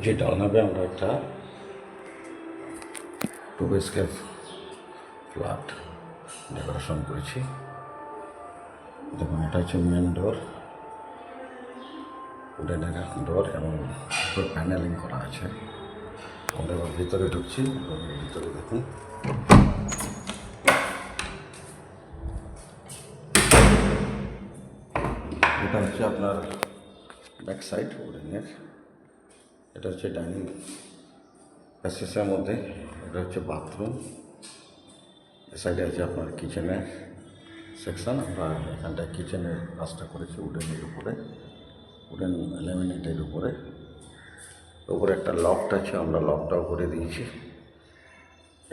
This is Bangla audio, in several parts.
যে ডালনাবে আমরা একটা 2 BHK ফ্ল্যাট ডেকোরেশন করেছি। দেখুন, এটা হচ্ছে মেন ডোর, উডেনের ডোর এবং প্যানেলিং করা আছে। আমরা এবার ভিতরে ঢুকছি এবং ভিতরে দেখুন এটা হচ্ছে আপনার ব্যাক সাইড উডেনের। এটা হচ্ছে ডাইনিং প্যাসেজের মধ্যে, এটা হচ্ছে বাথরুম। এ সাইডে আছে আপনার কিচেনের সেকশন। আমরা এখানটায় কিচেনের কাজটা করেছি উডেনের উপরে, উডেন ল্যামিনেটের উপরে একটা লফট আছে, আমরা লফটটাও করে দিয়েছি।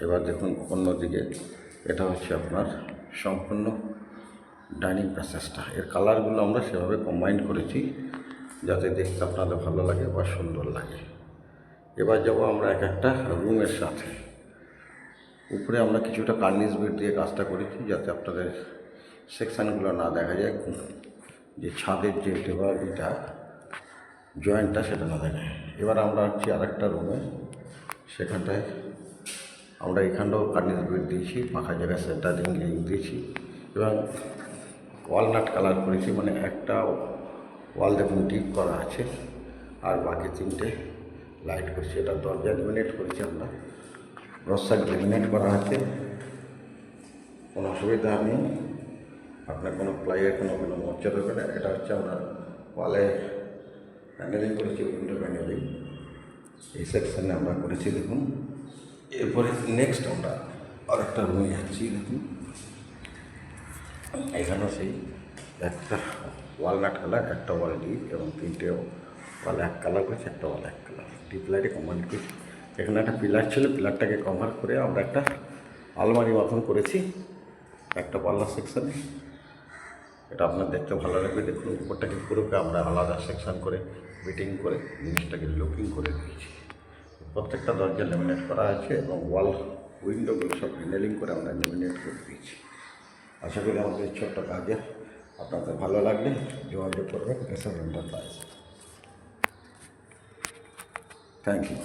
এবার দেখুন অন্যদিকে, এটা হচ্ছে আপনার সম্পূর্ণ ডাইনিং প্যাসেজটা। এর কালারগুলো আমরা সেভাবে কম্বাইন করেছি যাতে দেখতে আপনাদের ভালো লাগে বা সুন্দর লাগে। এবার যাবো আমরা এক একটা রুমের সাথে। উপরে আমরা কিছুটা কার্নিশ বিট দিয়ে কাজটা করেছি যাতে আপনাদের সেকশানগুলো না দেখা যায়, যে ছাদের যে টেবিলটা জয়েন্টটা সেটা না দেখা যায়। এবার আমরা হচ্ছি আরেকটা রুমে, সেখানটায় আমরা এখানটাও কার্নিশ বিট দিয়েছি, পাখা জায়গায় সেন্টারিং দিয়েছি এবং ওয়ালনাট কালার করেছি। মানে একটা ওয়াল দেখুন ডিপ করা আছে আর বাকি 3টে লাইট করছি। এটা দরজা লেমিনেট করেছি আমরা, রস সাইড লেমিনেট করা আছে, কোনো অসুবিধা নেই। আপনার কোনো প্লাইয়ের কোনো মরচা দেবে না। এটা হচ্ছে আমরা ওয়ালে প্যানেলিং করেছি, উইন্ডো প্যানেলিং এই সেকশানে আমরা করেছি। দেখুন, এরপরে নেক্সট আমরা আরেকটা রুমে যাচ্ছি। দেখুন, এখানেও সেই একটা ওয়ালনাট কালার, একটা ওয়াল ডিপ এবং 3টে ওয়াল এক কালার করেছি, একটা ওয়াল এক কালার ডিপ লাইটে কম্বাইন করেছি। এখানে একটা পিলার ছিল, পিলারটাকে কভার করে আমরা একটা আলমারি মতন করেছি একটা পাল্লা সেকশানে। এটা আপনার দেখতে ভালো লাগবে। দেখুন, উপরটাকে পুরোকে আমরা আলাদা সেকশান করে ফিটিং করে জিনিসটাকে লুকিং করে দিয়েছি। প্রত্যেকটা দরজা লেমিনেট করা আছে এবং ওয়াল উইন্ডোগুলো সব প্যানেলিং করে আমরা লেমিনেট করে দিয়েছি। আশা করি আমাদের ছোট্ট কাজে আপনাদের ভালো লাগলে যোগাযোগ করবেন এসব এন্টারপ্রাইজ। Thank you.